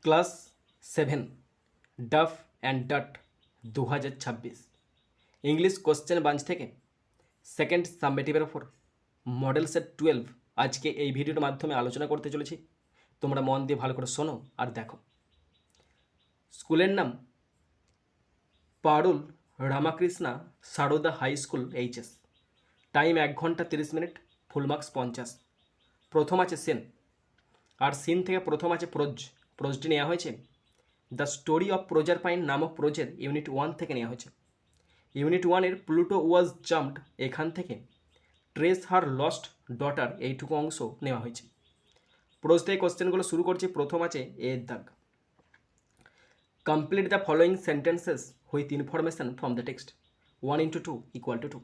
Class 7 Duff and Dutt 2026 English question bank থেকে second সাবমেটিভের ওপর মডেল সেট 12 আজকে এই ভিডিওর মাধ্যমে আলোচনা করতে চলেছি। তোমরা মন দিয়ে ভালো করে শোনো আর দেখো। স্কুলের নাম Parul Ramakrishna Sarada high school HS. Time 1 ঘন্টা 30 মিনিট, ফুল মার্কস 50। প্রথম আছে সেন, আর সিন থেকে প্রথম আছে প্রোজটি নেওয়া হয়েছে দ্য স্টোরি অফ প্রজারপাইন নামক প্রোজের ইউনিট 1 থেকে নেওয়া হয়েছে। ইউনিট 1-এর প্লুটো ওয়াজ জাম্পড এখান থেকে ট্রেস হার লস্ট ডটার এইটুকু অংশ নেওয়া হয়েছে। প্রোজ থেকে কোশ্চেনগুলো শুরু করছি। প্রথম আছে এর দাগ। Complete the following sentences with information from the text 1 × 2 = 2।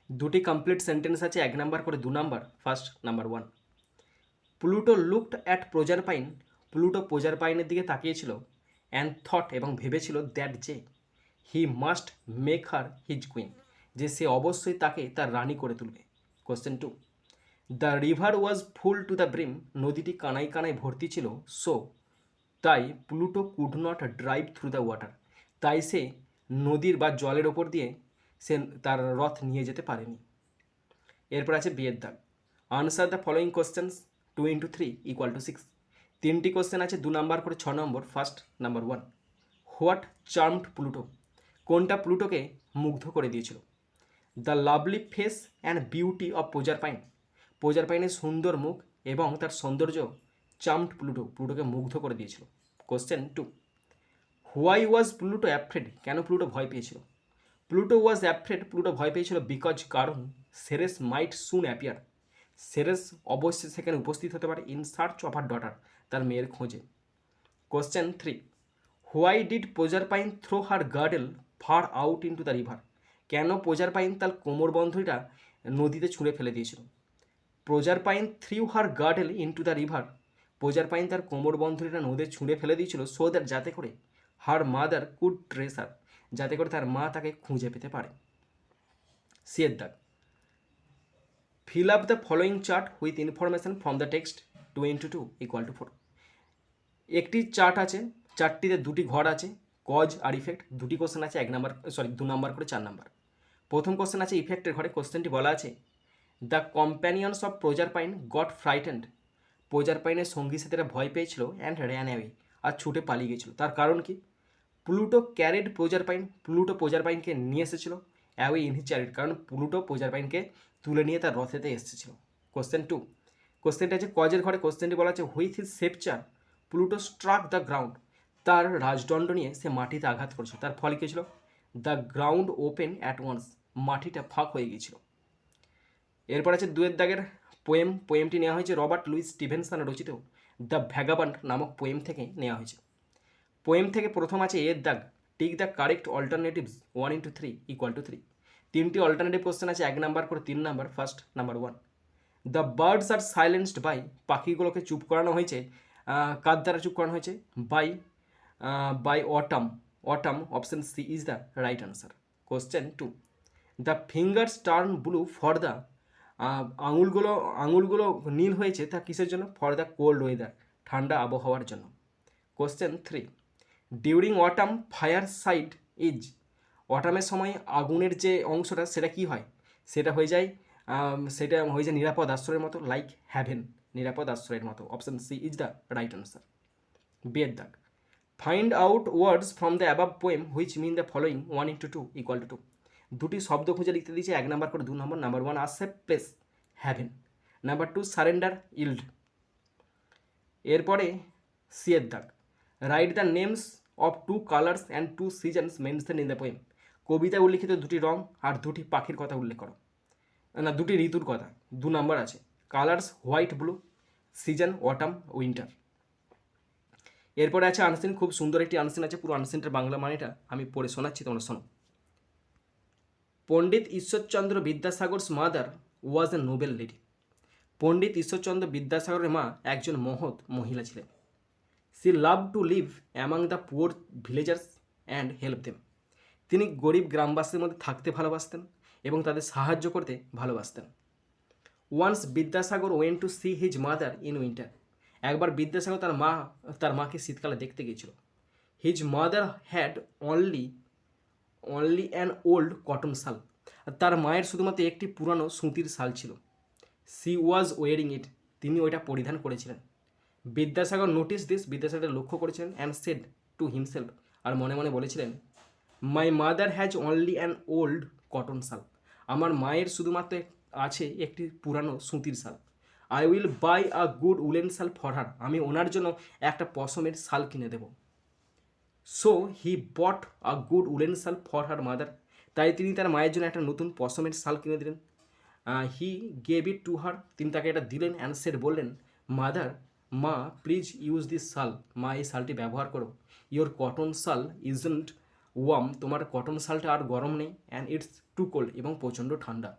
দুটি কমপ্লিট সেন্টেন্স আছে, 1 নাম্বার করে 2 number. First number 1, Pluto looked at Proserpine. Pluto প্রজারপাইনের দিকে তাকিয়েছিল অ্যান্ড থট এবং ভেবেছিল দ্যাট যে he must make her his queen, যে সে অবশ্যই তাকে তার রানী করে তুলবে। Question 2, the river was full to the brim. নদীটি কানায় কানায় ভর্তি ছিল, সো তাই Pluto could not drive through the water, তাই সে নদীর বা জলের ওপর দিয়ে সে তার রথ নিয়ে যেতে পারেনি। এরপর আছে বিয়ের দাগ। Answer the following questions 2 × 3 = 6। তিনটি কোশ্চেন আছে, 2 নাম্বার করে 6 number. First number 1, what charmed Pluto. কোনটা প্লুটোকে মুগ্ধ করে দিয়েছিল? The lovely face and beauty of Proserpine. প্রজারপাইনের সুন্দর মুখ এবং তার সৌন্দর্য চার্মড প্লুটো, প্লুটোকে মুগ্ধ করে দিয়েছিল। Question 2, why was Pluto afraid. কেন প্লুটো ভয় পেয়েছিল? প্লুটো ওয়াজ অ্যাফ্রেড, প্লুটো ভয় পেয়েছিল বিকজ, কারণ Ceres might soon appear. Ceres অবশ্যই সেখানে উপস্থিত হতে পারে in search of her daughter, তার মেয়ের খোঁজে। Question 3, why did Proserpine throw her girdle far out into the river. কেন প্রজারপাইন তার কোমরবন্ধনীটা নদীতে ছুঁড়ে ফেলে দিয়েছিল? Proserpine threw her girdle into the river. Proserpine তার কোমরবন্ধনীটা নদীতে ছুঁড়ে ফেলে দিয়েছিল সো দ্যাট, যাতে করে হার মাদার কুড ট্রেস হার, যাতে করে তার মা তাকে খুঁজে পেতে পারে। সিয়ের দাগ। Fill up the following chart with information from the text 2 × 2 = 4। একটি চার্ট আছে, চারটিতে দুটি ঘর আছে, কজ আর ইফেক্ট। দুটি কোশ্চেন আছে, 2 নাম্বার করে 4 নাম্বার। প্রথম কোশ্চেন আছে ইফেক্টের ঘরে। কোশ্চেনটি বলা আছে the companions of Proserpine got frightened. প্রজারপাইনের সঙ্গী সাথীরা ভয় পেয়েছিল অ্যান্ড র্যান অ্যাওয়ে, আর ছুটে পালিয়ে গেছিল। তার কারণ কি? Pluto carried Proserpine. প্লুটো প্রজারপাইনকে নিয়ে এসেছিল অ্যাওয়ে ইন হিজ চ্যারিট, কারণ প্লুটো প্রজারপাইনকে তুলে নিয়ে তার রথেতে এসেছিল। কোশ্চেন 2, কোশ্চেনটা আছে কজের ঘরে। কোশ্চেনটি বলা আছে with his sceptre Pluto struck the ground. তার রাজদণ্ড নিয়ে সে মাটিতে আঘাত করেছিল, তার ফলে কী ছিল? The ground open at once, মাটিটা ফাঁক হয়ে গিয়েছিল। এরপর আছে 2 দাগের পোয়েম। পোয়েমটি নেওয়া হয়েছে রবার্ট লুইস স্টিভেনসন রচিত দ্য ভ্যাগাবান্ড নামক পোয়েম থেকে নেওয়া হয়েছে। পোয়েম থেকে প্রথম আছে এর দাগ। Tick the correct alternatives 1 × 3 = 3। তিনটি অল্টারনেটিভ কোশ্চেন আছে, 1 নাম্বার করে 3 number. First number 1, the birds are silenced by. পাখিগুলোকে চুপ করানো হয়েছে কার দ্বারা চুপ করানো হয়েছে? By autumn. Autumn, option C is the right answer. Question 2, the fingers turn blue for the. আঙুলগুলো নীল হয়েছে তা কিসের জন্য? ফর দ্য কোল্ড ওয়েদার, ঠান্ডা আবহাওয়ার জন্য। Question 3, during autumn fireside is. অটামের সময় আগুনের যে অংশটা সেটা কি হয়? সেটা হয়ে যায় নিরাপদ আশ্রয়ের মতো, লাইক হ্যাভেন, নিরাপদ আশ্রয়ের মতো। Option C is the right answer. বিয়ের দাগ। Find out words from the above poem which mean the following 1 × 2 = 2। দুটি শব্দ খুঁজে লিখতে দিয়েছে, 1 নাম্বার করে 2 number. Number 1, a safe place, haven. Number 2, surrender, yield. এরপরে সিয়ের দাগ। Write the names of 2 colours and 2 seasons mention in the poem. কবিতায় উল্লিখিত 2টি রং আর 2টি পাখির কথা উল্লেখ করো। 2টি ঋতুর কথা। 2 নাম্বার আছে, colours white blue, season autumn winter. এরপরে আছে আনসিন। খুব সুন্দর একটি আনসিন আছে, পুরো আনসিনটার বাংলা মানেটা আমি পড়ে শোনাচ্ছি, তোমরা শোনো। Pandit Ishwarchandra Vidyasagar's mother was a noble lady. Pandit Ishwarchandra বিদ্যাসাগরের মা একজন মহৎ মহিলা ছিলেন। She love to live among the poor villagers and help them. তিনি গরিব গ্রামবাসীর মধ্যে থাকতে ভালোবাসতেন এবং তাদের সাহায্য করতে ভালোবাসতেন। Once Vidyasagar went to see his mother in winter. একবার বিদ্যাসাগর তার মাকে শীতকালে দেখতে গিয়েছিল। His mother had only an old cotton shawl. তার মায়ের শুধুমাত্র একটি পুরানো সুতির শাল ছিল। সি ওয়াজ ওয়ারিং ইট, তিনি ওইটা পরিধান করেছিলেন। বিদ্যাসাগর নোটিস দিস, বিদ্যাসাগর লক্ষ্য করেছিলেন। অ্যান্ড সেড টু হিমসেলফ, আর মনে মনে বলেছিলেন, my mother has only an old cotton shawl, আমার মায়ের শুধুমাত্র আছে একটি পুরানো সুতির শাল। I will buy a good woollen shawl for her, আমি ওনার জন্য একটা পশমের শাল কিনে দেব। So he bought a good woollen shawl for her mother, তাই তিনি তার মায়ের জন্য একটা নতুন পশমের শাল কিনে দিলেন। He gave it to her, তিনি তাকে এটা দিলেন। অ্যান্ড সেড, বললেন, মাদার, মা, প্লিজ ইউজ দিস শাল, মা এই শালটি ব্যবহার করো। ইয়োর কটন শাল ইজন্ট ওয়ার্ম, তোমার কটন শালটা আর গরম নেই। অ্যান্ড ইটস টু কোল্ড, এবং প্রচণ্ড ঠান্ডা।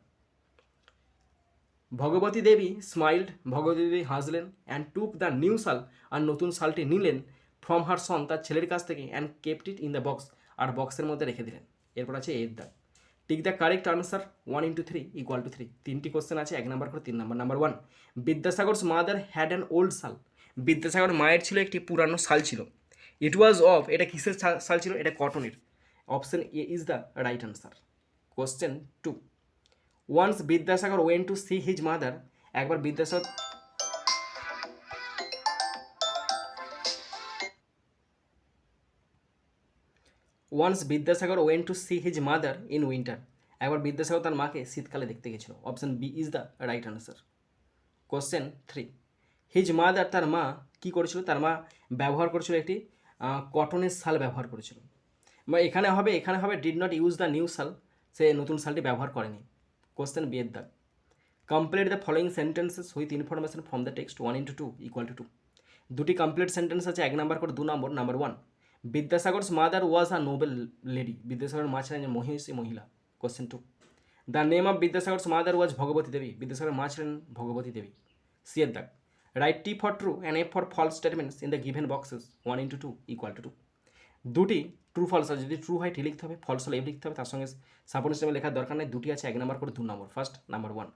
ভগবতী দেবী স্মাইল্ড, ভগবতী দেবী হাসলেন। অ্যান্ড টুক দ্য নিউ শাল, আর নতুন শালটি নিলেন ফ্রম হার সন, তার ছেলের কাছ থেকে। And kept it in the box, আর বক্সের মধ্যে রেখে দিলেন। এরপর আছে এর দাগ। Tick the correct answer 1 into 3 = 3। তিনটি কোশ্চেন আছে, 1 নাম্বার করে 3 number. Number 1, Vidyasagar's mother had an old shawl, Vidyasagar মায়ের ছিল একটি পুরানো শাল ছিল। ইট ওয়াজ অফ, এটা কিসের শাল ছিল? এটা কটনের। Option A is the right answer. Question 2, once Vidyasagar went to see his mother, একবার Vidyasagar went to see his mother in winter, একবার বিদ্যাসাগর তার মাকে শীতকালে দেখতে গেছিল। Option B is the right answer. Question 3, his mother, তার মা কী করেছিল? তার মা ব্যবহার করেছিল একটি কটনের শাল ব্যবহার করেছিল। বা এখানে হবে did not use the new শাল, সে নতুন শালটি ব্যবহার করেনি। কোশ্চেন বি এর দাগ। Complete the following sentences with information from the text 1 into 2 = 2। দুটি কমপ্লিট সেন্টেন্স আছে, 1 নাম্বার করে 2 number. Number 1, Vidyasagar's mother was a noble lady, বিদ্যাসাগরের মা ছিলেন মহিষী মহিলা। Question 2, the name of Vidyasagar's mother was Bhagawati Devi, বিদ্যাসাগরের মা ছিলেন ভগবতী দেবী। সি এর দাগ। Write T for true and F for false statements in the given boxes 1 into 2 = 2। দুটি ট্রু ফলস আছে, যদি ট্রু হয় টি লিখতে হবে, ফলস হলে এফ লিখতে হবে, তার সঙ্গে সাপোর্ট স্টেটমেন্ট লেখার দরকার নেই। দুটি আছে, 1 নাম্বার করে 2 নম্বর। First, number 1,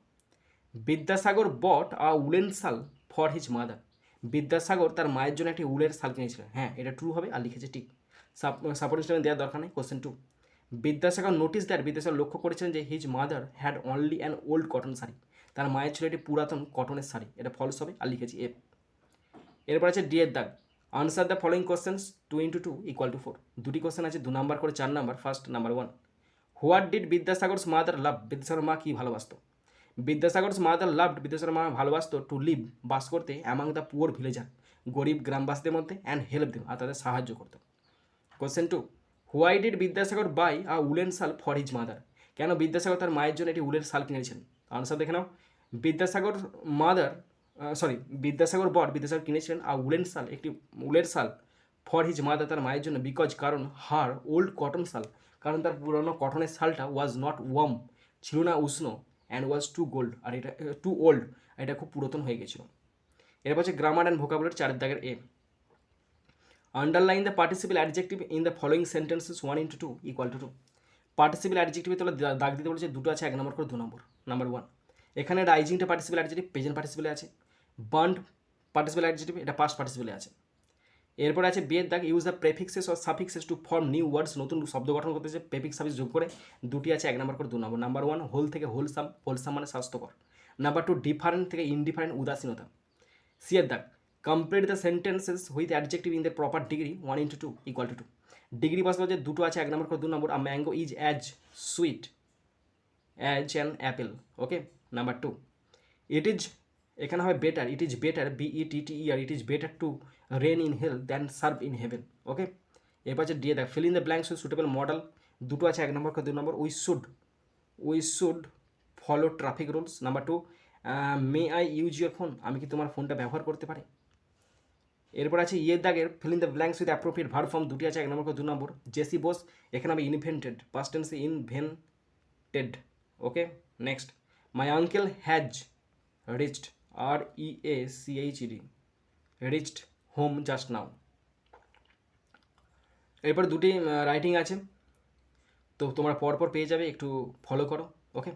Vidyasagar bot a woolen shawl for his mother, Vidyasagar তার মায়ের জন্য একটি উলের শাল কিনেছিলেন। হ্যাঁ, এটা ট্রু হবে, আর লিখেছে ঠিক। সাপোর্ট স্টেটমেন্ট দেওয়ার দরকার নেই। Question 2, Vidyasagar notice that, Vidyasagar লক্ষ্য করেছিলেন যে his mother had only an old cotton sari, তার মায়ের ছিল একটি পুরাতন কটনের শাড়ি। এটা ফলস হবে, আর লিখেছি এফ। এরপর আছে ডি এর দাগ। Answer the following questions 2 into 2 = 4। দুটি কোশ্চেন আছে, 2 নাম্বার করে 4 number. First, number 1, what did Vidyasagar's mother love, Vidyasagar মা কী ভালোবাসতো? বিদ্যাসাগরস মাদার লাভড, বিদ্যাসাগর মা ভালোবাসতো টু লিভ, বাস করতে, অ্যামাং দ্য পুয়ার ভিলেজার, গরিব গ্রামবাসীদের মধ্যে, অ্যান্ড হেল্প দেম, আর তাদের সাহায্য করতো। Question 2, why did Vidyasagar buy a woolen shawl for his mother, কেন বিদ্যাসাগর তার মায়ের জন্য একটি উলের শাল কিনেছেন? আনসার দেখে নাও। বিদ্যাসাগর বিদ্যাসাগর কিনেছিলেন আ উলেন শাল, একটি উলের শাল, ফর হিজ মাদার, তার মায়ের জন্য, বিকজ, কারণ, হার ওল্ড কটন শাল, কারণ তার পুরনো কটনের শালটা ওয়াজ নট ওয়ার্ম, ছিল না উষ্ণ, অ্যান্ড ওয়াজ টু ওল্ড, এটা খুব পুরাতন হয়ে গেছিল। এরপর হচ্ছে গ্রামার অ্যান্ড ভোকাবুলারি, 4 দাগের A. Underline the participle adjective in the following sentences 1 into 2 = 2। Participle অ্যাডজেক্টিভে তোলা দাগ দিতে বলেছে, দুটো আছে, 1 নম্বর করে 2 নম্বর। নাম্বার 1, এখানে রাইজিংটা পার্টিসিপল অ্যাডজেক্টিভ প্রেজেন্ট পার্টিসিপলে আছে। বার্নড পার্টিসিপল অ্যাডজেক্টিভ, এটা পাস্ট পার্টিসিপলে আছে। এরপর আছে বিয়ের দাগ। Use the prefixes or suffixes to form new words, নতুন শব্দ গঠন করতেছে প্রেফিক্স সাফিক্স যোগ করে। দুটি আছে, 1 নম্বর করে 2 নম্বর। নাম্বার 1, হোল থেকে হোলসাম, হোলসাম মানে স্বাস্থ্যকর। নাম্বার 2, ডিফারেন্ট থেকে ইনডিফারেন্ট, উদাসীনতা। সি এর দাগ। Complete the sentences with adjective in the proper degree 1 into 2 = 2। Degree বসলে যে দুটো আছে, 1 নম্বর করে 2 number. A mango is as sweet as an apple. Okay. Number 2, it is, এখানে হবে better, it is better, BETTER, it is better to rain in hell than serve in heaven. Okay. এরপর আছে দিয়ে দেখ, fill in the blanks with suitable modal, দুটো আছে, 1 number করে 2 number. We should follow traffic rules. Number 2, may I use your phone, আমি কি তোমার ফোনটা ব্যবহার করতে পারি? এরপর আছে ইয়ের দাগের, feel in the blanks with appropriate verb form, দুটি আছে, 1 নম্বর করে 2 নম্বর। জেসি বোস, এখানে আমি ইনভেন্টেড, পাস্ট টেন্সে invented. Okay. Next, my uncle has reached, REACHED, reached home just now. এরপর দুটি রাইটিং আছে, তো তোমরা পরপর পেয়ে যাবে, একটু ফলো করো। ওকে।